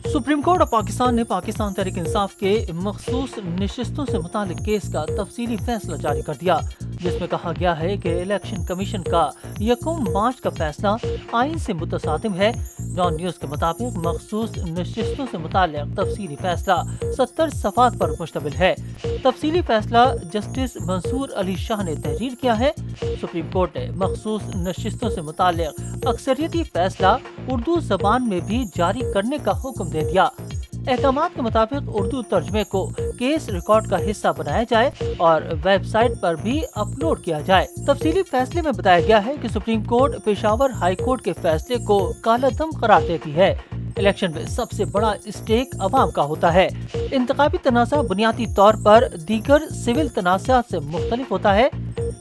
Supreme court of Pakistan ने पाकिस्तान तहरीक इंसाफ के मखसूस नशिस्तों से मुतालिक केस का तफसीली फैसला जारी कर दिया, जिसमें कहा गया है कि इलेक्शन कमीशन का 1 मार्च का फैसला आइन से मुतसादिम है। जॉन न्यूज के मुताबिक मखसूस नशिस्तों से मुतालिक तफसीली फैसला 70 सफ़ात पर मुश्तमिल है। तफसीली फैसला जस्टिस मंसूर अली शाह ने तहरीर किया है। सुप्रीम कोर्ट ने मखसूस नशिस्तों से मुतालिक अक्सरियती फैसला उर्दू जबान में भी जारी करने का हुक्म दे दिया। अहकामात के मुताबिक उर्दू तर्जमे को केस रिकॉर्ड का हिस्सा बनाया जाए और वेबसाइट पर भी अपलोड किया जाए। तफसीली फैसले में बताया गया है कि supreme court Peshawar high court के फैसले को कालादम करार देती है। इलेक्शन में सबसे बड़ा स्टेक अवाम का होता है। इंतखाबी तनाज़ा बुनियादी तौर पर दीगर सिविल तनाज़ात से मुख्तलिफ होता है।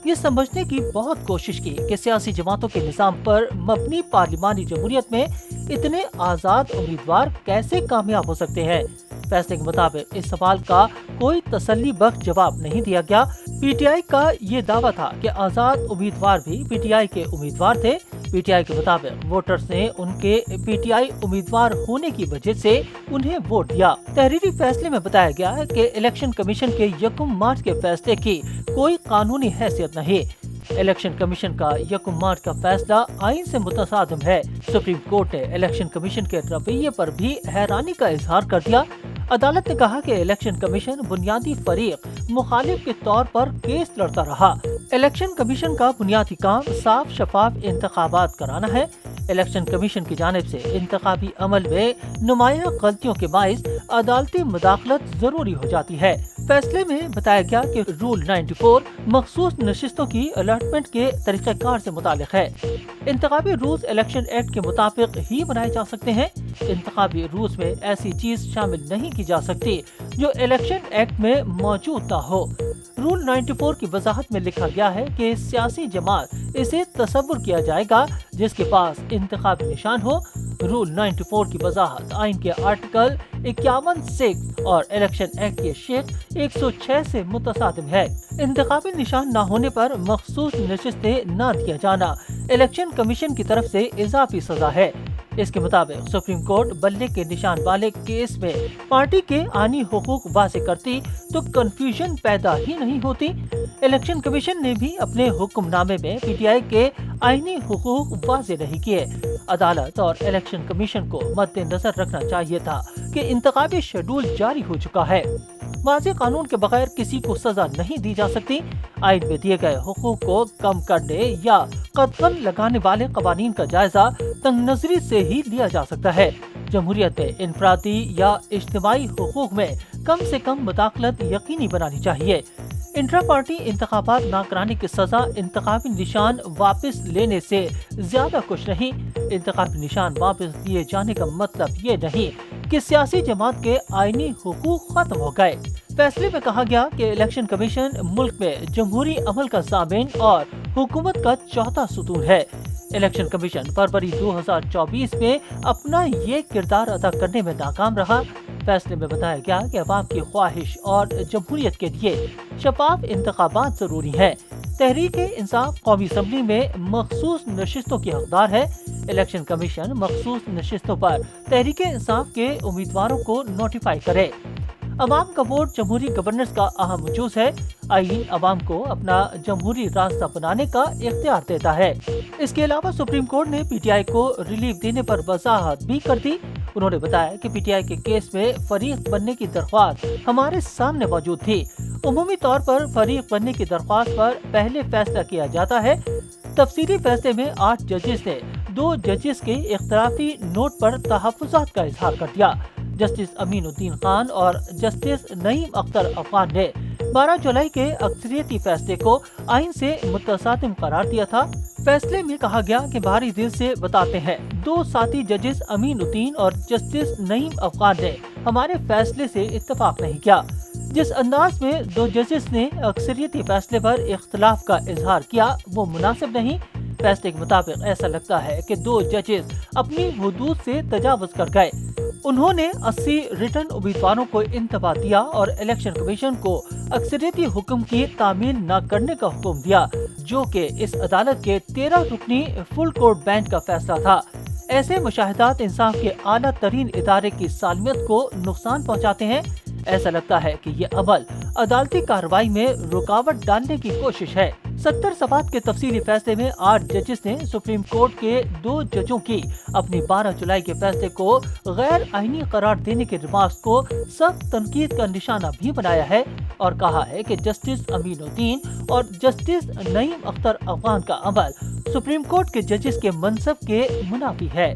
ये समझने की बहुत कोशिश की कि सियासी जमातों के निज़ाम पर मबनी पार्लिमानी जमहूरियत में इतने आज़ाद उम्मीदवार कैसे कामयाब हो सकते हैं। फैसले के मुताबिक इस सवाल का कोई तसल्ली बख्श जवाब नहीं दिया गया। पीटीआई का ये दावा था कि आज़ाद उम्मीदवार भी पीटीआई के उम्मीदवार थे। पीटीआई के मुताबिक वोटर्स ने उनके पीटीआई उम्मीदवार होने की वजह से उन्हें वोट दिया। तहरीरी फैसले में बताया गया है कि इलेक्शन कमीशन के 1 मार्च के फैसले की कोई कानूनी हैसियत नहीं। इलेक्शन कमीशन का 1 मार्च का फैसला आइन से मुतसादिम है। सुप्रीम कोर्ट ने इलेक्शन कमीशन के रवैये पर भी हैरानी का इजहार कर दिया। अदालत ने कहा कि इलेक्शन कमीशन बुनियादी फरीक मुखालिफ के तौर पर केस लड़ता रहा। इलेक्शन कमीशन का बुनियादी काम साफ शफाफ इंतखाबात कराना है। इलेक्शन कमीशन की जानिब से इंतखाबी अमल में नुमाया गलतियों के बाइस अदालती मुदाखलत जरूरी हो जाती है। फैसले में बताया गया कि रूल 94 मखसूस नशिस्तों की अलॉटमेंट के तरीक़ाकार से मुतालिक है। इंतखाबी रूल्स इलेक्शन एक्ट के मुताबिक ही बनाए जा सकते हैं। इंतखाबी रूल्स में ऐसी चीज शामिल नहीं की जा सकती जो इलेक्शन एक्ट में मौजूद न हो। रूल 94 की वजाहत में लिखा गया है कि सियासी जमात इसे तसव्वुर किया जाएगा जिसके पास इंतखाबी निशान हो। रूल 94 की वजाहत आइन के आर्टिकल 51(6) और इलेक्शन एक्ट के शेख 106 से मुतसादिम है। इंतखाबी निशान न होने पर मखसूस नशिस्तें न दिया जाना इलेक्शन कमीशन की तरफ से इजाफी सजा है। इसके मुताबिक सुप्रीम कोर्ट बल्ले के निशान वाले केस में पार्टी के आनी हुकूक वाज़े करती तो कंफ्यूजन पैदा ही नहीं होती। इलेक्शन कमीशन ने भी अपने हुक्मनामे में पीटीआई के आईनी हुकूक वाज़े नहीं किए। अदालत और इलेक्शन कमीशन को मद्देनजर रखना चाहिए था कि इंतखाबी शेड्यूल जारी हो चुका है। वाज़े कानून के बगैर किसी को सजा नहीं दी जा सकती। आइन में दिए गए हुकूक को कम करने या कदगन लगाने वाले कवानीन का जायजा तंग नजरी से ही लिया जा सकता है। जमहूरियत में इनफरादी या इज्तिमाई हुकूक में कम से कम मुदाखलत यकीनी बनानी चाहिए। इंट्रा पार्टी इंतखाबात न कराने की सजा इंतखाबी निशान वापस लेने से ज्यादा कुछ नहीं। इंतखाबी निशान वापस दिए जाने का मतलब ये नहीं कि सियासी जमात के आईनी हुकूक खत्म हो गए। फैसले में कहा गया कि इलेक्शन कमीशन मुल्क में जमहूरी अमल का ज़ामिन और हुकूमत का चौथा सुतून है। इलेक्शन कमीशन फरवरी 2024 में अपना ये किरदार अदा करने में नाकाम रहा। फैसले में बताया गया कि अवाम की ख्वाहिश और जमहूरियत के लिए शफाफ इंतखाबात जरूरी है। तहरीक इंसाफ कौमी असम्बली में मखसूस नशिस्तों की हकदार है। इलेक्शन कमीशन मखसूस नशिस्तों पर तहरीक इंसाफ के उम्मीदवारों को नोटिफाई करे। अवाम का वोट जमहूरी गवर्नेंस का अहम जुज है। आइन अवाम को अपना जमहूरी रास्ता बनाने का इख्तियार देता है। इसके अलावा सुप्रीम कोर्ट ने पीटीआई को रिलीफ देने पर वजाहत भी कर दी। उन्होंने बताया कि पीटीआई के केस में फरीक बनने की दरख्वास्त हमारे सामने मौजूद थी। उमूमी तौर पर फरीक बनने की दरख्वास्त पर पहले फैसला किया जाता है। तफसीली फैसले में 8 जजेस ने 2 जजेस के इख्तिलाफी नोट पर तहफ़्फ़ुज़ात का इजहार कर दिया। जस्टिस अमीनुद्दीन खान और जस्टिस नईम अख्तर अफगान ने 12 जुलाई के अक्सरियती फैसले को आइन से मुतसादिम करार दिया था। फैसले में कहा गया कि बाहरी दिल से बताते हैं 2 साथी जजेस अमीनुद्दीन और जस्टिस नईम अफगान ने हमारे फैसले से इत्तफाक नहीं किया। जिस अंदाज में 2 जजेस ने अक्सरियती फैसले पर इख्तिलाफ का इजहार किया वो मुनासिब नहीं। फैसले के मुताबिक ऐसा लगता है कि 2 जजेस अपनी हुदूद से तजावुज कर गए। उन्होंने 80 रिटर्न उम्मीदवारों को इंतबा दिया और इलेक्शन कमीशन को अक्सरियती हुक्म की तामील न करने का हुक्म दिया, जो कि इस अदालत के 13 रुकनी फुल कोर्ट बेंच का फैसला था। ایسے مشاہدات انصاف کے اعلیٰ ترین ادارے کی سالمیت کو نقصان پہنچاتے ہیں۔ ایسا لگتا ہے کہ یہ عمل عدالتی کارروائی میں رکاوٹ ڈالنے کی کوشش ہے۔ 70 صفحات کے تفصیلی فیصلے میں 8 ججز نے سپریم کورٹ کے 2 ججوں کی اپنی 12 جولائی کے فیصلے کو غیر آئینی قرار دینے کے ریمارکس کو سخت تنقید کا نشانہ بھی بنایا ہے اور کہا ہے کہ جسٹس امین الدین اور جسٹس نعیم اختر افغان کا عمل سپریم کورٹ کے ججز کے منصب کے منافی ہے۔